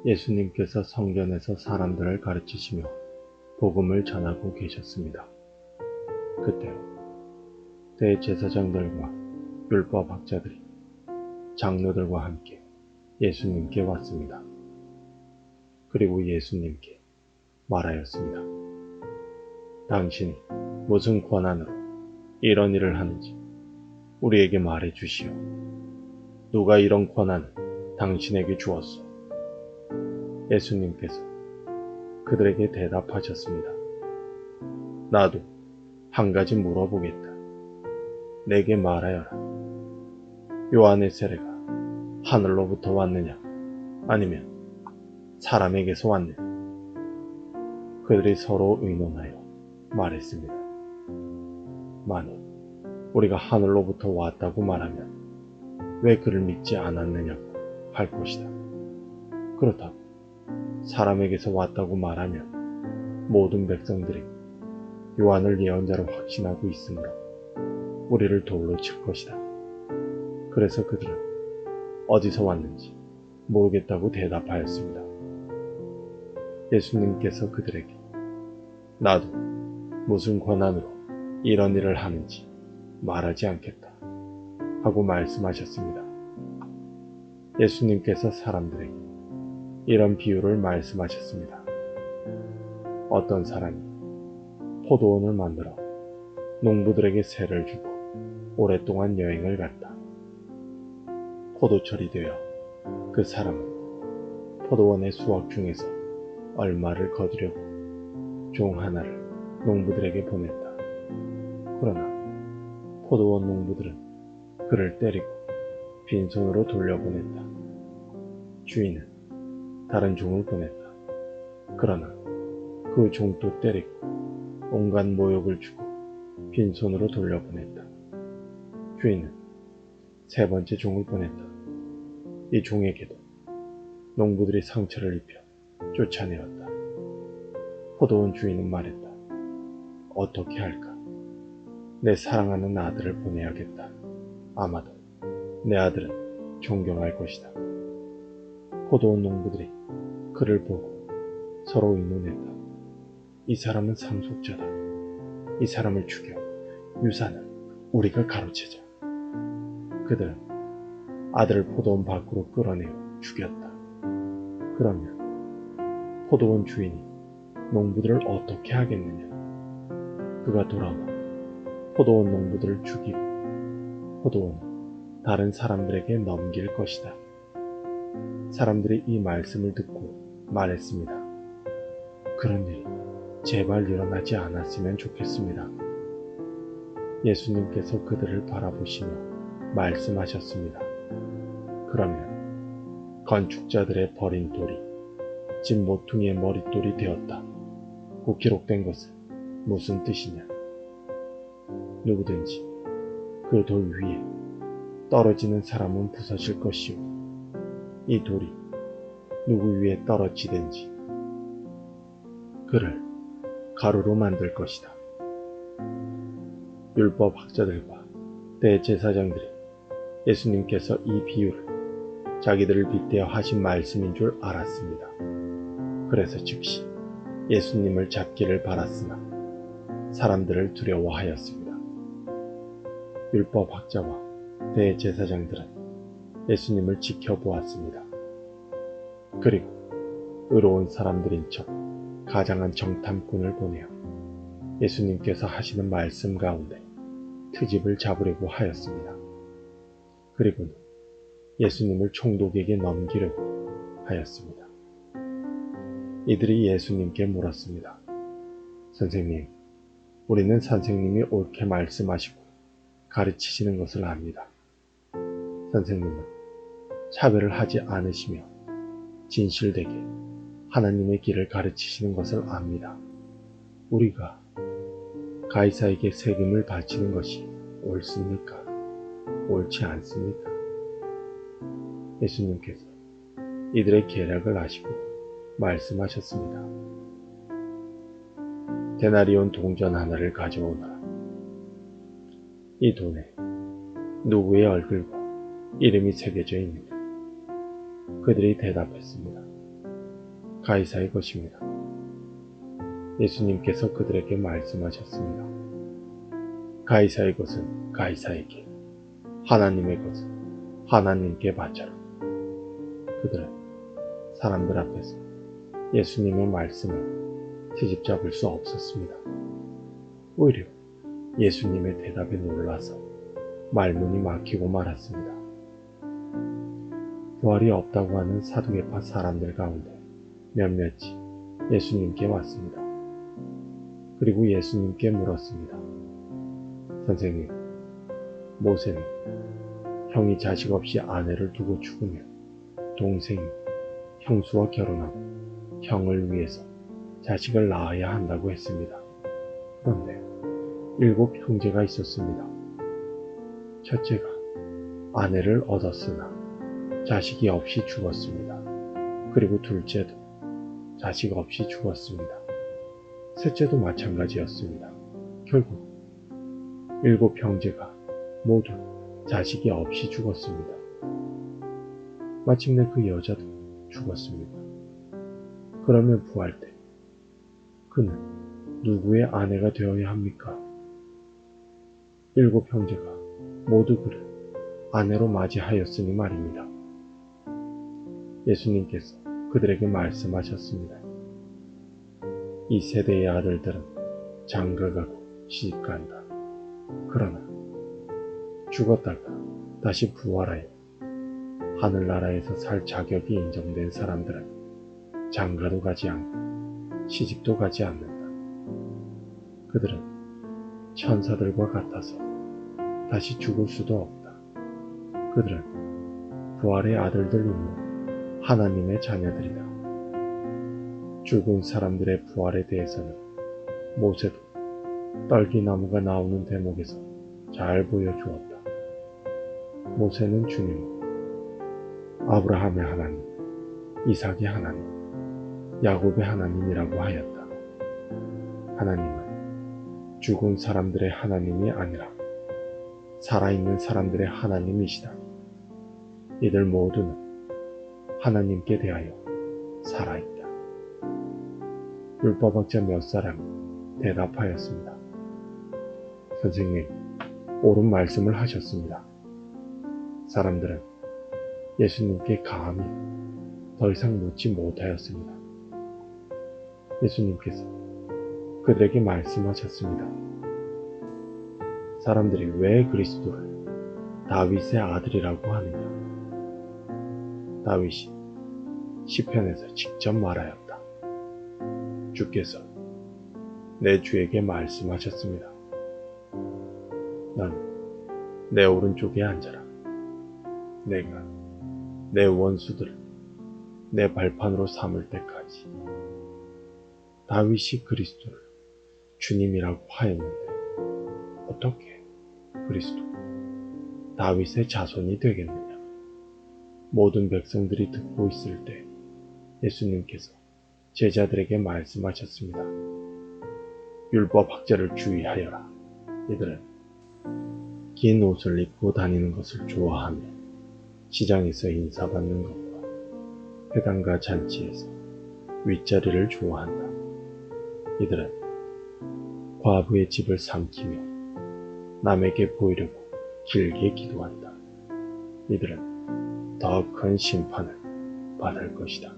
예수님께서 성전에서 사람들을 가르치시며 복음을 전하고 계셨습니다. 그때 대제사장들과 율법학자들이 장로들과 함께 예수님께 왔습니다. 그리고 예수님께 말하였습니다. 당신이 무슨 권한으로 이런 일을 하는지 우리에게 말해 주시오. 누가 이런 권한을 당신에게 주었소? 예수님께서 그들에게 대답하셨습니다. 나도 한 가지 물어보겠다. 내게 말하여라. 요한의 세례가 하늘로부터 왔느냐 아니면 사람에게서 왔느냐? 그들이 서로 의논하여 말했습니다. 만일 우리가 하늘로부터 왔다고 말하면 왜 그를 믿지 않았느냐고 할 것이다. 그렇다고 사람에게서 왔다고 말하면 모든 백성들이 요한을 예언자로 확신하고 있으므로 우리를 돌로 칠 것이다. 그래서 그들은 어디서 왔는지 모르겠다고 대답하였습니다. 예수님께서 그들에게 나도 무슨 권한으로 이런 일을 하는지 말하지 않겠다 하고 말씀하셨습니다. 예수님께서 사람들에게 이런 비유를 말씀하셨습니다. 어떤 사람이 포도원을 만들어 농부들에게 세를 주고 오랫동안 여행을 갔다. 포도철이 되어 그 사람은 포도원의 수확 중에서 얼마를 거두려고 종 하나를 농부들에게 보냈다. 그러나 포도원 농부들은 그를 때리고 빈손으로 돌려보냈다. 주인은 다른 종을 보냈다. 그러나 그 종도 때리고 온갖 모욕을 주고 빈손으로 돌려보냈다. 주인은 세 번째 종을 보냈다. 이 종에게도 농부들이 상처를 입혀 쫓아내었다. 포도원 주인은 말했다. 어떻게 할까? 내 사랑하는 아들을 보내야겠다. 아마도 내 아들은 존경할 것이다. 포도원 농부들이 그를 보고 서로 의논했다. 이 사람은 상속자다. 이 사람을 죽여 유산을 우리가 가로채자. 그들은 아들을 포도원 밖으로 끌어내어 죽였다. 그러면 포도원 주인이 농부들을 어떻게 하겠느냐? 그가 돌아와 포도원 농부들을 죽이고 포도원을 다른 사람들에게 넘길 것이다. 사람들이 이 말씀을 듣고 말했습니다. 그런 일이 제발 일어나지 않았으면 좋겠습니다. 예수님께서 그들을 바라보시며 말씀하셨습니다. 그러면 건축자들의 버린 돌이 집 모퉁이의 머릿돌이 되었다. 고 기록된 것은 무슨 뜻이냐? 누구든지 그 돌 위에 떨어지는 사람은 부서질 것이요. 이 돌이 누구 위에 떨어지든지 그를 가루로 만들 것이다. 율법학자들과 대제사장들이 예수님께서 이 비유를 자기들을 빗대어 하신 말씀인 줄 알았습니다. 그래서 즉시 예수님을 잡기를 바랐으나 사람들을 두려워하였습니다. 율법학자와 대제사장들은 예수님을 지켜보았습니다. 그리고 의로운 사람들인 척 가장한 정탐꾼을 보내어 예수님께서 하시는 말씀 가운데 트집을 잡으려고 하였습니다. 그리고는 예수님을 총독에게 넘기려고 하였습니다. 이들이 예수님께 물었습니다. 선생님, 우리는 선생님이 옳게 말씀하시고 가르치시는 것을 압니다. 선생님은 차별을 하지 않으시며 진실되게 하나님의 길을 가르치시는 것을 압니다. 우리가 가이사에게 세금을 바치는 것이 옳습니까? 옳지 않습니까? 예수님께서 이들의 계략을 아시고 말씀하셨습니다. 데나리온 동전 하나를 가져오너라. 이 돈에 누구의 얼굴과 이름이 새겨져 있느냐? 그들이 대답했습니다. 가이사의 것입니다. 예수님께서 그들에게 말씀하셨습니다. 가이사의 것은 가이사에게, 하나님의 것은 하나님께 바쳐라. 그들은 사람들 앞에서 예수님의 말씀을 트집잡을 수 없었습니다. 오히려 예수님의 대답에 놀라서 말문이 막히고 말았습니다. 부활이 없다고 하는 사두개파 사람들 가운데 몇몇이 예수님께 왔습니다. 그리고 예수님께 물었습니다. 선생님, 모세는 형이 자식 없이 아내를 두고 죽으면 동생이 형수와 결혼하고 형을 위해서 자식을 낳아야 한다고 했습니다. 그런데 7 형제가 있었습니다. 첫째가 아내를 얻었으나 자식이 없이 죽었습니다. 그리고 둘째도 자식 없이 죽었습니다. 셋째도 마찬가지였습니다. 결국 7 형제가 모두 자식이 없이 죽었습니다. 마침내 그 여자도 죽었습니다. 그러면 부활 때 그는 누구의 아내가 되어야 합니까? 7 형제가 모두 그를 아내로 맞이하였으니 말입니다. 예수님께서 그들에게 말씀하셨습니다. 이 세대의 아들들은 장가가고 시집간다. 그러나 죽었다가 다시 부활하여 하늘나라에서 살 자격이 인정된 사람들은 장가도 가지 않고 시집도 가지 않는다. 그들은 천사들과 같아서 다시 죽을 수도 없다. 그들은 부활의 아들들이며 하나님의 자녀들이다. 죽은 사람들의 부활에 대해서는 모세도 떨기나무가 나오는 대목에서 잘 보여주었다. 모세는 주님을 아브라함의 하나님, 이삭의 하나님, 야곱의 하나님이라고 하였다. 하나님은 죽은 사람들의 하나님이 아니라 살아있는 사람들의 하나님이시다. 이들 모두는 하나님께 대하여 살아있다. 율법학자 몇 사람이 대답하였습니다. 선생님, 옳은 말씀을 하셨습니다. 사람들은 예수님께 감히 더 이상 묻지 못하였습니다. 예수님께서 그들에게 말씀하셨습니다. 사람들이 왜 그리스도를 다윗의 아들이라고 하느냐? 다윗이 시편에서 직접 말하였다. 주께서 내 주에게 말씀하셨습니다. 넌 내 오른쪽에 앉아라. 내가 내 원수들을 내 발판으로 삼을 때까지. 다윗이 그리스도를 주님이라고 하였는데 어떻게 그리스도 다윗의 자손이 되겠느냐? 모든 백성들이 듣고 있을 때 예수님께서 제자들에게 말씀하셨습니다. 율법학자를 주의하여라. 이들은 긴 옷을 입고 다니는 것을 좋아하며 시장에서 인사받는 것과 회당과 잔치에서 윗자리를 좋아한다. 이들은 과부의 집을 삼키며 남에게 보이려고 길게 기도한다. 이들은 더 큰 심판을 받을 것이다.